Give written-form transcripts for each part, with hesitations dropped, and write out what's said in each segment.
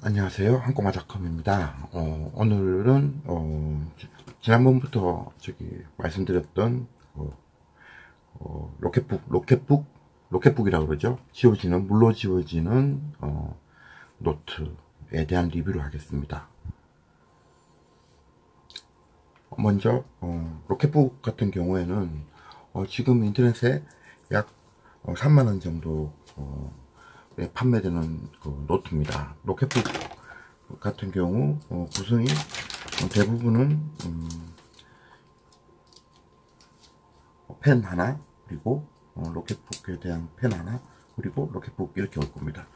안녕하세요. 한꼬마닷컴입니다. 오늘은 지난번부터 말씀드렸던 로켓북이라고 그러죠. 물로 지워지는 노트에 대한 리뷰를 하겠습니다. 먼저 로켓북 같은 경우에는 지금 인터넷에 약 3만원 정도 판매되는 노트입니다. 로켓북 같은 경우 구성이 대부분은 펜 하나, 그리고 로켓북에 대한 펜 하나, 그리고 로켓북 이렇게 올 겁니다.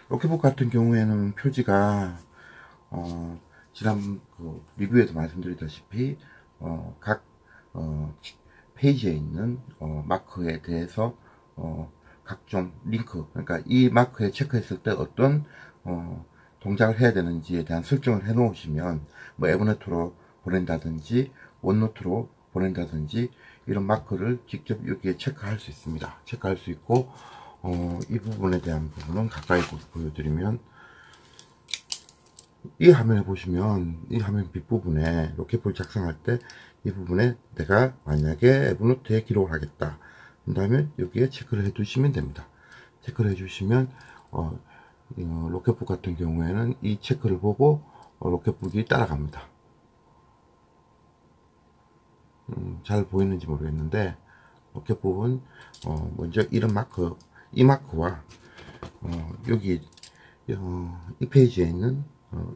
로켓북 같은 경우에는 표지가 지난 리뷰에도 말씀드렸다시피 각 페이지에 있는 마크에 대해서 각종 링크, 그러니까 이 마크에 체크했을 때 어떤 동작을 해야 되는지에 대한 설정을 해 놓으시면 뭐 에버노트로 보낸다든지 원노트로 보낸다든지 이런 마크를 직접 여기에 체크할 수 있습니다. 체크할 수 있고 이 부분에 대한 부분은 가까이 보여드리면, 이 화면에 보시면 이 화면 뒷부분에 로켓북을 작성할 때 이 부분에 내가 만약에 에버노트에 기록을 하겠다, 그 다음에 여기에 체크를 해 두시면 됩니다. 체크를 해 주시면 로켓북 같은 경우에는 이 체크를 보고 로켓북이 따라갑니다. 잘 보이는지 모르겠는데, 로켓북은 먼저 이런 마크, 이 마크와 여기 이 페이지에 있는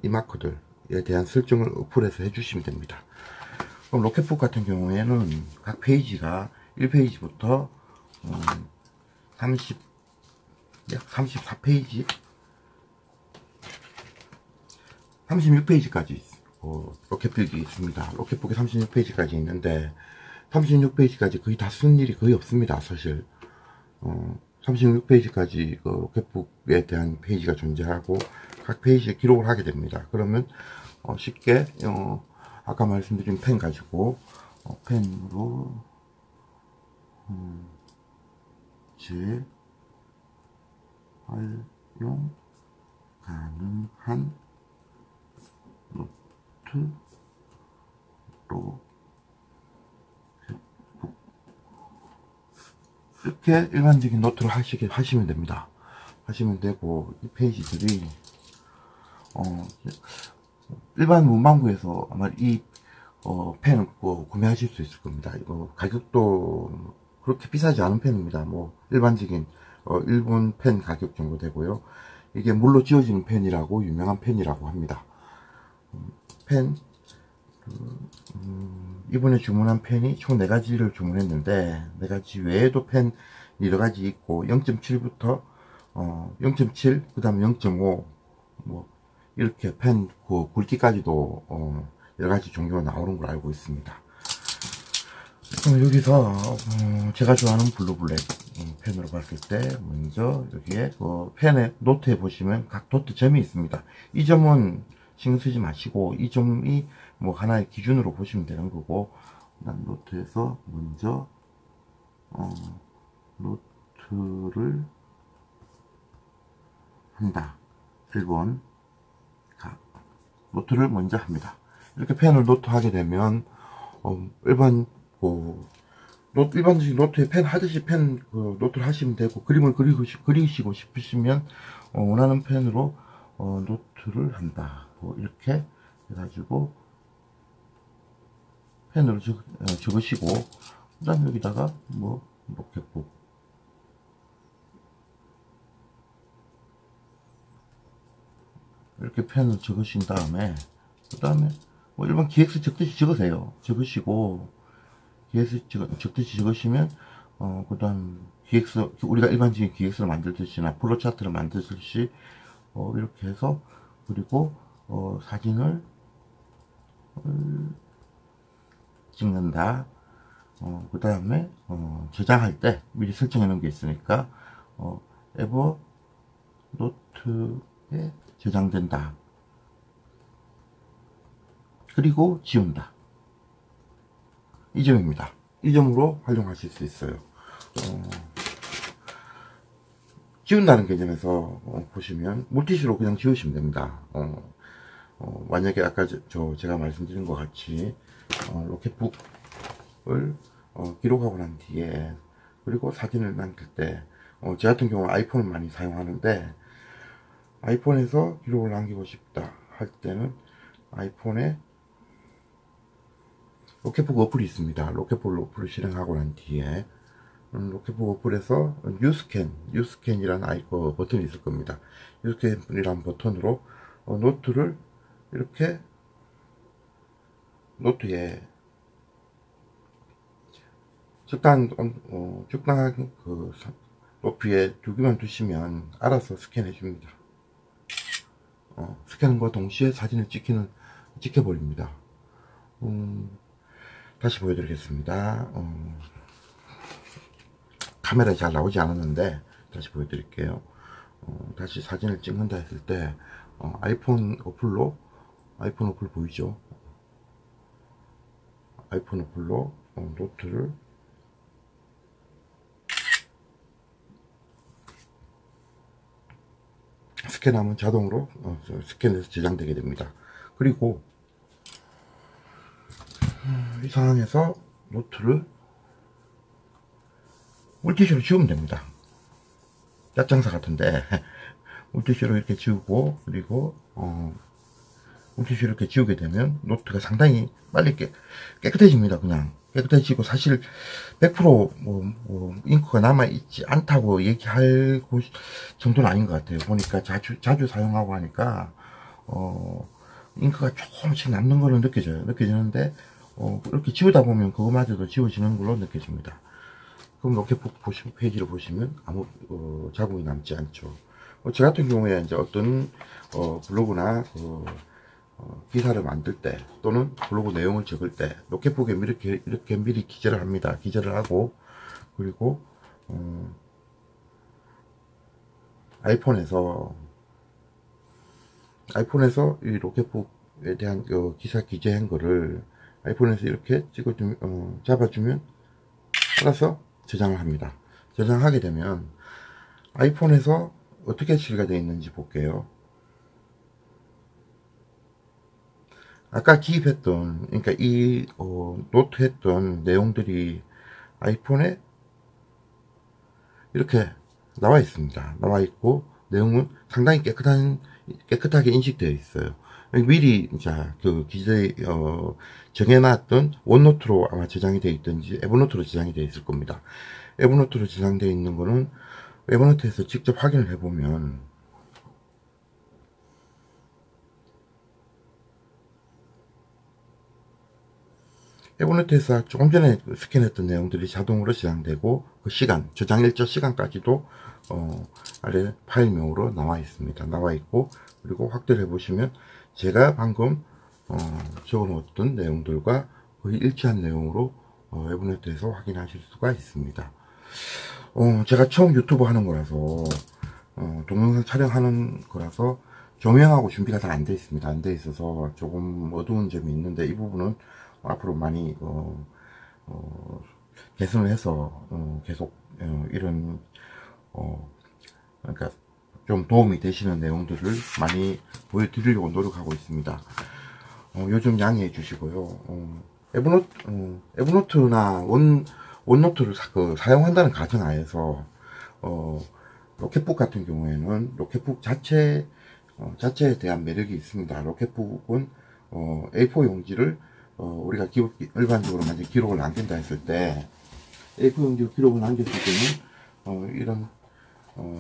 이 마크들에 대한 설정을 어플에서 해주시면 됩니다. 그럼 로켓북 같은 경우에는 각 페이지가 1페이지부터 약 34페이지, 36페이지까지 로켓북이 있습니다. 로켓북이 36페이지까지 있는데 36페이지까지 거의 다 쓴 일이 거의 없습니다. 사실 36페이지까지 로켓북에 대한 페이지가 존재하고 각 페이지에 기록을 하게 됩니다. 그러면 쉽게 아까 말씀드린 펜 가지고 펜으로 재활용 가능한 노트로 이렇게 일반적인 노트를 하시면 됩니다. 하시면 되고, 이 페이지들이 일반 문방구에서 아마 이 펜을 구매하실 수 있을 겁니다. 이거 가격도 그렇게 비싸지 않은 펜입니다. 뭐 일반적인 일본 펜 가격 정도 되고요. 이게 물로 지워지는 펜이라고 유명한 펜이라고 합니다. 이번에 주문한 펜이 총 4가지를 주문했는데 4가지 외에도 펜 여러가지 있고 0.7부터 0.7, 그 다음에 0.5 뭐 이렇게 펜 굵기까지도 여러가지 종류가 나오는 걸 알고 있습니다. 그럼 여기서 제가 좋아하는 블루블랙 펜으로 봤을 때, 먼저 여기에 펜의 노트에 보시면 각 도트 점이 있습니다. 이 점은 신경 쓰지 마시고 이 점이 뭐 하나의 기준으로 보시면 되는 거고, 그다음 노트에서 먼저 노트를 한다. 1번 노트를 먼저 합니다. 이렇게 펜을 노트 하게 되면 일반적인 노트에 펜 하듯이 노트를 하시면 되고, 그림을 그리시고 싶으시면 원하는 펜으로 노트를 한다. 이렇게 해가지고 펜으로 적으시고, 그 다음에 여기다가 로켓북 이렇게 펜을 적으신 다음에, 그 다음에 일반 기획서 적듯이 적으세요. 적으시고 적듯이 적으시면 그 다음 기획서, 우리가 일반적인 기획서를 만들듯이나 플로차트를 만들듯이 이렇게 해서, 그리고 사진을 찍는다. 그 다음에 저장할 때 미리 설정해 놓은 게 있으니까 에버노트에 저장된다. 그리고 지운다. 이 점입니다. 이 점으로 활용하실 수 있어요. 지운다는 개념에서 보시면 물티슈로 그냥 지우시면 됩니다. 만약에 아까 제가 말씀드린 것 같이 로켓북을 기록하고 난 뒤에 그리고 사진을 남길 때 제 같은 경우는 아이폰을 많이 사용하는데 아이폰에서 기록을 남기고 싶다 할 때는 아이폰에 로켓북 어플이 있습니다. 로켓북 어플을 실행하고 난 뒤에 로켓북 어플에서 뉴스캔이라는 버튼이 있을 겁니다. 뉴스캔이라는 버튼으로 노트를 이렇게 노트에 적당한 그 높이에 두기만 두시면 알아서 스캔해 줍니다. 스캔과 동시에 사진을 찍혀버립니다. 다시 보여드리겠습니다. 카메라에 잘 나오지 않았는데 다시 보여드릴게요. 다시 사진을 찍는다 했을 때 아이폰 어플 보이죠? 아이폰 어플로 노트를 스캔하면 자동으로 스캔해서 저장되게 됩니다. 그리고 이 상황에서 노트를 물티슈로 지우면 됩니다. 짝장사 같은데 물티슈로 이렇게 지우고, 그리고 물티슈로 이렇게 지우게 되면 노트가 상당히 빨리 깨끗해집니다. 그냥 깨끗해지고, 사실 100% 잉크가 남아있지 않다고 얘기할 정도는 아닌 것 같아요. 보니까 자주 사용하고 하니까 잉크가 조금씩 남는 거는 느껴지는데 이렇게 지우다 보면 그거마저도 지워지는 걸로 느껴집니다. 그럼 로켓북 페이지를 보시면 아무 자국이 남지 않죠. 저 같은 경우에 이제 어떤 블로그나 기사를 만들 때 또는 블로그 내용을 적을 때 로켓북에 이렇게 미리 기재를 합니다. 기재를 하고, 그리고 아이폰에서 이 로켓북에 대한 기사 기재한 거를 아이폰에서 이렇게 잡아주면 알아서 저장을 합니다. 저장하게 되면 아이폰에서 어떻게 처리가 되어 있는지 볼게요. 아까 기입했던, 그러니까 이 노트 했던 내용들이 아이폰에 이렇게 나와 있습니다. 나와 있고 내용은 상당히 깨끗하게 인식되어 있어요. 미리 정해놨던 원노트로 아마 저장이 되어 있든지 에버노트로 저장이 되어 있을 겁니다. 에버노트로 저장되어 있는 거는 에버노트에서 직접 확인을 해보면 에버노트에서 조금 전에 스캔했던 내용들이 자동으로 저장되고, 그 시간, 저장 일정 시간까지도 아래 파일명으로 나와 있습니다. 나와 있고, 그리고 확대를 해보시면 제가 방금 적어놓았던 내용들과 거의 일치한 내용으로 에버노트에서 확인하실 수가 있습니다. 제가 처음 유튜브 하는 거라서 동영상 촬영하는 거라서 조명하고 준비가 다 안 돼 있습니다. 안 돼 있어서 조금 어두운 점이 있는데, 이 부분은 앞으로 많이 개선을 해서 계속 이런 그러니까 좀 도움이 되시는 내용들을 많이 보여드리려고 노력하고 있습니다. 요즘 양해해 주시고요. 에버노트나 원노트를 사용한다는 가정하에서 로켓북 같은 경우에는 로켓북 자체에 대한 매력이 있습니다. 로켓북은 A4 용지를 우리가 일반적으로 만약 기록을 남긴다 했을 때 A4 용지로 기록을 남겼을 때는 이런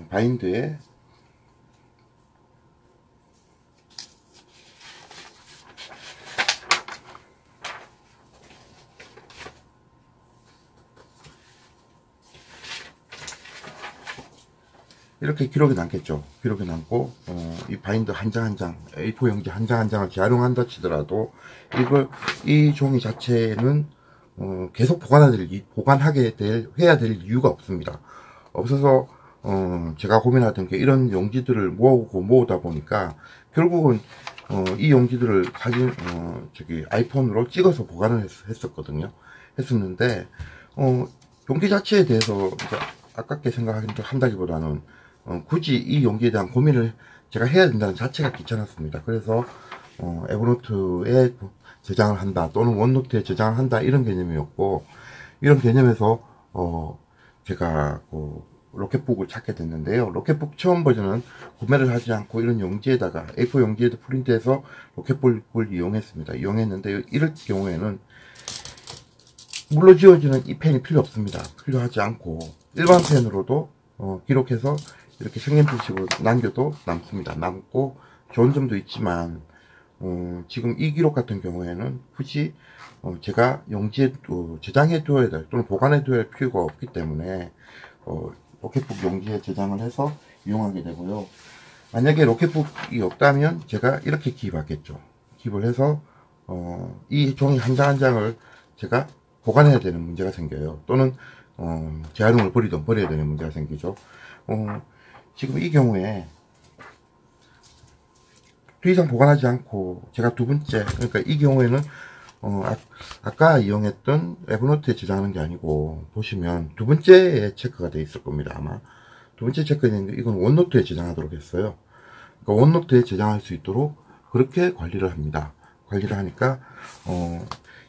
바인드에 이렇게 기록이 남겠죠. 기록이 남고 이 바인드 한 장 한 장, A4 용지 한 장 한 장을 재활용한다 치더라도 이 종이 자체는 계속 해야 될 이유가 없습니다. 없어서 제가 고민하던 게 이런 용지들을 모으다 보니까 결국은 이 용지들을 아이폰으로 찍어서 보관을 했었는데 용지 자체에 대해서 아깝게 생각한다기보다는 굳이 이 용기에 대한 고민을 제가 해야 된다는 자체가 귀찮았습니다. 그래서 에버노트에 저장을 한다 또는 원노트에 저장을 한다 이런 개념이었고, 이런 개념에서 제가 로켓북을 찾게 됐는데요. 로켓북 처음 버전은 구매를 하지 않고 이런 용지에다가 A4 용지에도 프린트해서 로켓북을 이용했는데, 이럴 경우에는 물로 지워지는 이 펜이 필요 없습니다. 필요하지 않고 일반 펜으로도 기록해서 이렇게 색연필식으로 남겨도 남고 좋은 점도 있지만, 지금 이 기록 같은 경우에는 굳이 제가 용지에 저장해 두어야 될 또는 보관해 두어야 할 필요가 없기 때문에 로켓북 용지에 저장을 해서 이용하게 되고요. 만약에 로켓북이 없다면 제가 이렇게 기입하겠죠. 기입을 해서 이 종이 한 장 한 장을 제가 보관해야 되는 문제가 생겨요. 또는 재활용을 버리든 버려야 되는 문제가 생기죠. 지금 이 경우에 더 이상 보관하지 않고 제가 두 번째, 그러니까 이 경우에는 아까 이용했던 에버노트에 저장하는 게 아니고, 보시면 두 번째에 체크가 되어 있을 겁니다. 아마 두 번째 체크가 되어 있는데, 이건 원노트에 저장하도록 했어요. 그러니까 원노트에 저장할 수 있도록 그렇게 관리를 합니다. 관리를 하니까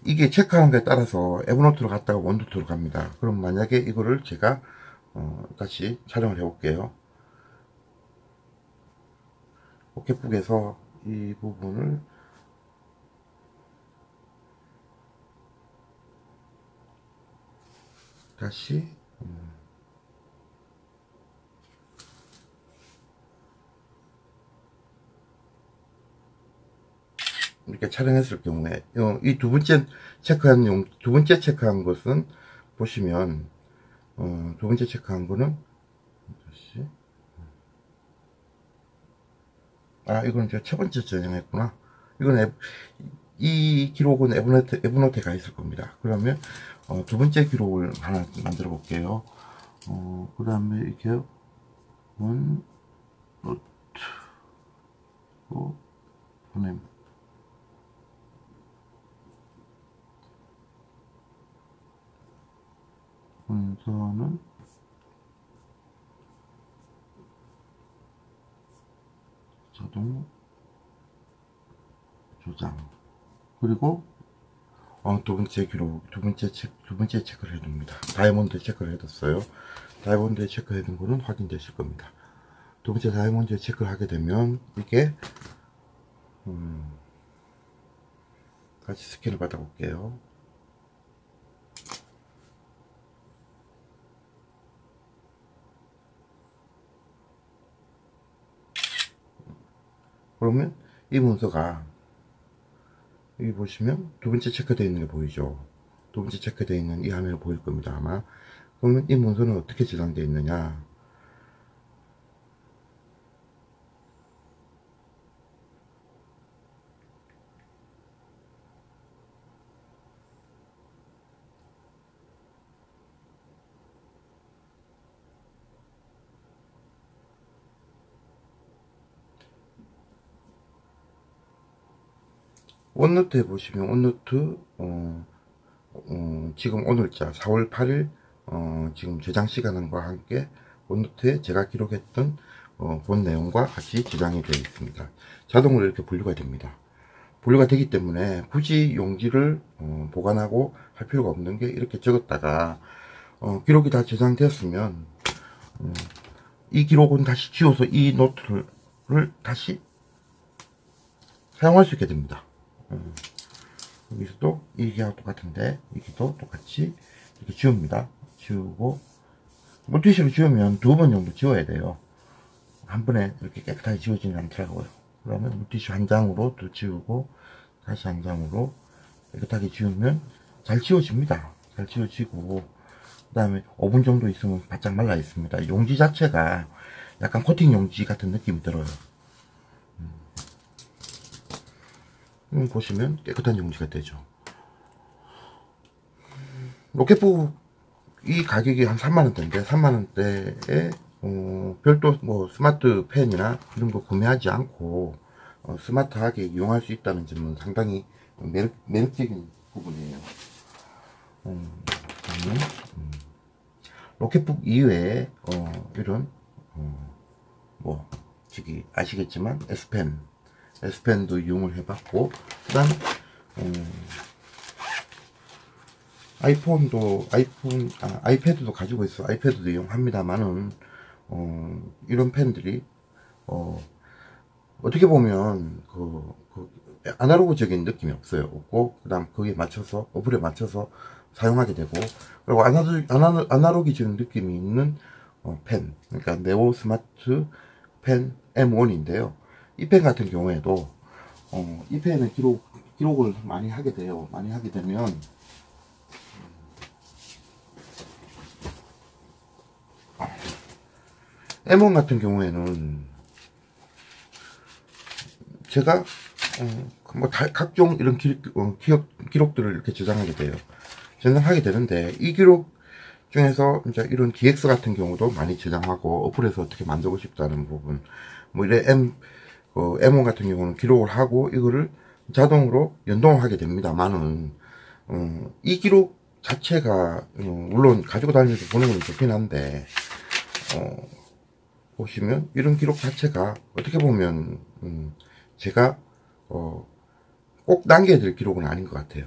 이게 체크하는 거에 따라서 에버노트로 갔다가 원노트로 갑니다. 그럼 만약에 이거를 제가 다시 촬영을 해 볼게요. 로켓북에서 이 부분을 다시 이렇게 촬영했을 경우에 이 두 번째 체크한 것은 보시면 두 번째 체크한 거는 다시 이건 제가 첫 번째 저장했구나. 이건 이 기록은 에버노트에 가 있을 겁니다. 그러면 두 번째 기록을 하나 만들어 볼게요. 그 다음에 이렇게 원노트 보냄 문서는 자동 저장. 그리고 두 번째 기록, 두 번째 체크를 해둡니다. 다이아몬드 체크를 해뒀어요. 다이아몬드에 체크해둔 거는 확인되실 겁니다. 두 번째 다이아몬드에 체크를 하게 되면 이게 같이 스캔을 받아 볼게요. 그러면 이 문서가 여기 보시면 두 번째 체크되어 있는 게 보이죠. 두 번째 체크되어 있는 이 화면이 보일 겁니다, 아마. 그러면 이 문서는 어떻게 저장되어 있느냐. 원노트에 보시면 원노트 지금 오늘자 4월 8일 지금 저장 시간과 함께 원노트에 제가 기록했던 본 내용과 같이 저장이 되어 있습니다. 자동으로 이렇게 분류가 됩니다. 분류가 되기 때문에 굳이 용지를 보관하고 할 필요가 없는 게, 이렇게 적었다가 기록이 다 저장되었으면 이 기록은 다시 지워서 이 노트를 다시 사용할 수 있게 됩니다. 여기서도 이게하고 똑같은데, 여기도 똑같이 이렇게 지웁니다. 지우고, 물티슈로 지우면 두 번 정도 지워야 돼요. 한 번에 이렇게 깨끗하게 지워지는 않더라고요. 그러면 물티슈 한 장으로 또 지우고, 다시 한 장으로 깨끗하게 지우면 잘 지워집니다. 잘 지워지고, 그 다음에 5분 정도 있으면 바짝 말라 있습니다. 용지 자체가 약간 코팅 용지 같은 느낌이 들어요. 보시면 깨끗한 용지가 되죠. 로켓북 이 가격이 한 3만원대인데 3만원대에 별도 뭐 스마트 펜이나 이런 거 구매하지 않고 스마트하게 이용할 수 있다는 점은 상당히 매력적인 부분이에요. 로켓북 이외에 이런 뭐 저기 아시겠지만 S펜도 이용을 해봤고, 그다음 아이패드도 가지고 있어. 아이패드도 이용합니다만은 이런 펜들이 어떻게 보면 아날로그적인 느낌이 없고, 그다음 거기에 맞춰서 어플에 맞춰서 사용하게 되고, 그리고 아날로그적인 느낌이 있는 펜, 그러니까 네오 스마트 펜 M1인데요. 이 펜 같은 경우에도 이 펜은 기록을 많이 하게 돼요. 많이 하게 되면 M1 같은 경우에는 제가 각종 이런 기록들을 이렇게 저장하게 돼요. 저장하게 되는데, 이 기록 중에서 이제 이런 DX 같은 경우도 많이 저장하고, 어플에서 어떻게 만들고 싶다는 부분, 뭐 이래 M1 같은 경우는 기록을 하고 이거를 자동으로 연동을 하게 됩니다만은, 이 기록 자체가 물론 가지고 다니면서 보는 건 좋긴 한데, 보시면 이런 기록 자체가 어떻게 보면 제가 꼭 남겨야 될 기록은 아닌 것 같아요.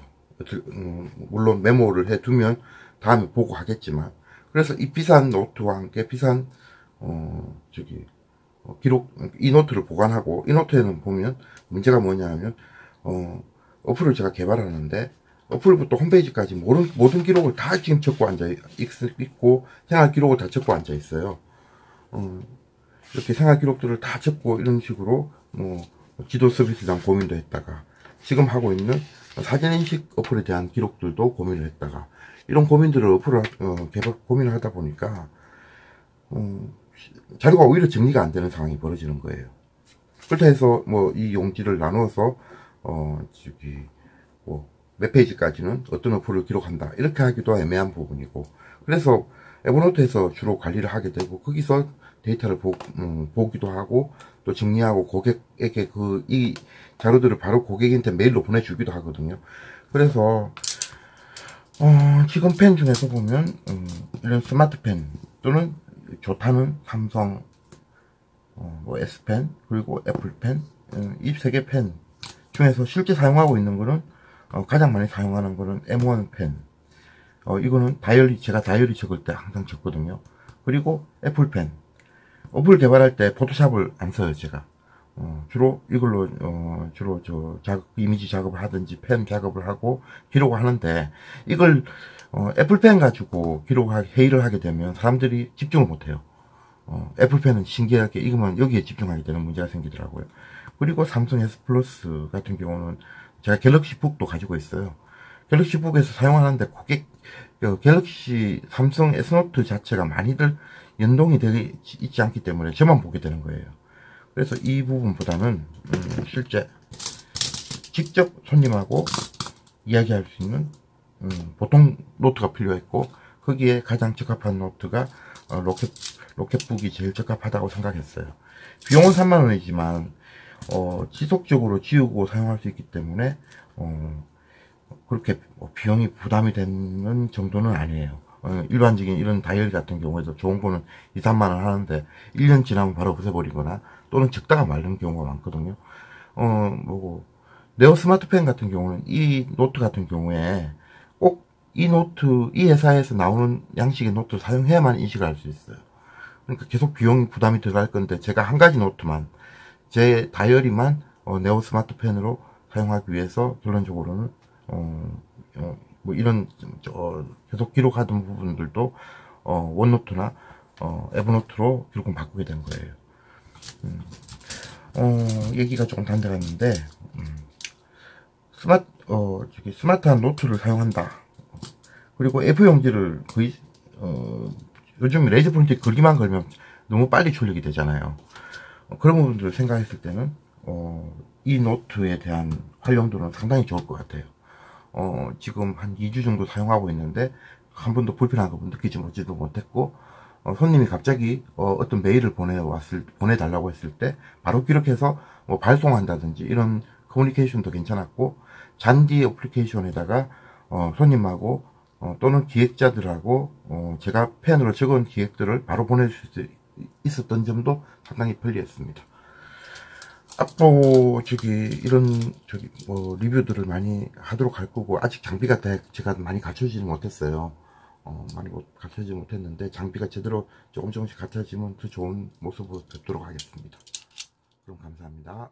물론 메모를 해두면 다음에 보고 하겠지만, 그래서 이 비싼 노트와 함께 비싼 이 노트를 보관하고, 이 노트에는 보면 문제가 뭐냐 하면 어플을 제가 개발하는데, 어플부터 홈페이지까지 모든 기록을 다 지금 적고 앉아 있고, 생활 기록을 다 적고 앉아 있어요. 이렇게 생활 기록들을 다 적고, 이런 식으로 지도 서비스장 고민도 했다가, 지금 하고 있는 사진인식 어플에 대한 기록들도 고민을 했다가, 이런 고민들을 어플을 개발 고민을 하다 보니까 자료가 오히려 정리가 안 되는 상황이 벌어지는 거예요. 그렇다 해서 이 용지를 나누어서 몇 페이지까지는 어떤 어플을 기록한다, 이렇게 하기도 애매한 부분이고, 그래서 에버노트에서 주로 관리를 하게 되고, 거기서 데이터를 보기도 하고, 또 정리하고 고객에게 이 자료들을 바로 고객한테 메일로 보내주기도 하거든요. 그래서 지금 펜 중에서 보면 이런 스마트펜 또는 좋다는 삼성 S펜, 그리고 애플펜, 이 세 개 펜 중에서 실제 사용하고 있는 거는 가장 많이 사용하는 거는 M1 펜. 이거는 제가 다이어리 적을 때 항상 적거든요. 그리고 애플펜. 어플 개발할 때 포토샵을 안 써요, 제가. 주로 이걸로 이미지 작업을 하든지 펜 작업을 하고 기록을 하는데, 이걸 애플펜 가지고 회의를 하게 되면 사람들이 집중을 못해요. 애플펜은 신기하게 이거만 여기에 집중하게 되는 문제가 생기더라고요. 그리고 삼성 S 플러스 같은 경우는 제가 갤럭시 북도 가지고 있어요. 갤럭시 북에서 사용하는데 삼성 S노트 자체가 많이들 연동이 되어 있지 않기 때문에 저만 보게 되는 거예요. 그래서 이 부분보다는 실제 직접 손님하고 이야기할 수 있는 보통 노트가 필요했고, 거기에 가장 적합한 노트가 로켓북이 제일 적합하다고 생각했어요. 비용은 3만원이지만 지속적으로 지우고 사용할 수 있기 때문에 그렇게 비용이 부담이 되는 정도는 아니에요. 일반적인 이런 다이어리 같은 경우에도 좋은 거는 2, 3만원 하는데 1년 지나면 바로 없애버리거나 또는 적다가 말린 경우가 많거든요. 네오 스마트펜 같은 경우는 이 노트 같은 경우에 꼭 이 회사에서 나오는 양식의 노트를 사용해야만 인식을 할 수 있어요. 그러니까 계속 비용이 부담이 들어갈 건데, 제가 한 가지 노트만, 제 다이어리만 네오 스마트펜으로 사용하기 위해서 결론적으로는 이런 계속 기록하던 부분들도 원노트나 에버노트로 기록을 바꾸게 된 거예요. 얘기가 조금 단절했는데, 스마트한 노트를 사용한다. 그리고 A4 용지를 거의 요즘 레이저 프린트에 글기만 걸면 너무 빨리 출력이 되잖아요. 그런 부분들을 생각했을 때는 이 노트에 대한 활용도는 상당히 좋을 것 같아요. 지금 한 2주 정도 사용하고 있는데 한 번도 불편한 거 느끼지도 못했고, 손님이 갑자기 어떤 메일을 보내달라고 했을 때 바로 기록해서 발송한다든지 이런 커뮤니케이션도 괜찮았고, 잔디 어플리케이션에다가 손님하고 또는 기획자들하고 제가 펜으로 적은 기획들을 바로 보내줄 수 있었던 점도 상당히 편리했습니다. 앞으로 이런 뭐 리뷰들을 많이 하도록 할 거고, 아직 장비가 제가 많이 갖춰지지 못했어요. 많이 갖춰지지 못했는데, 장비가 제대로 조금씩 갖춰지면 더 좋은 모습으로 뵙도록 하겠습니다. 그럼 감사합니다.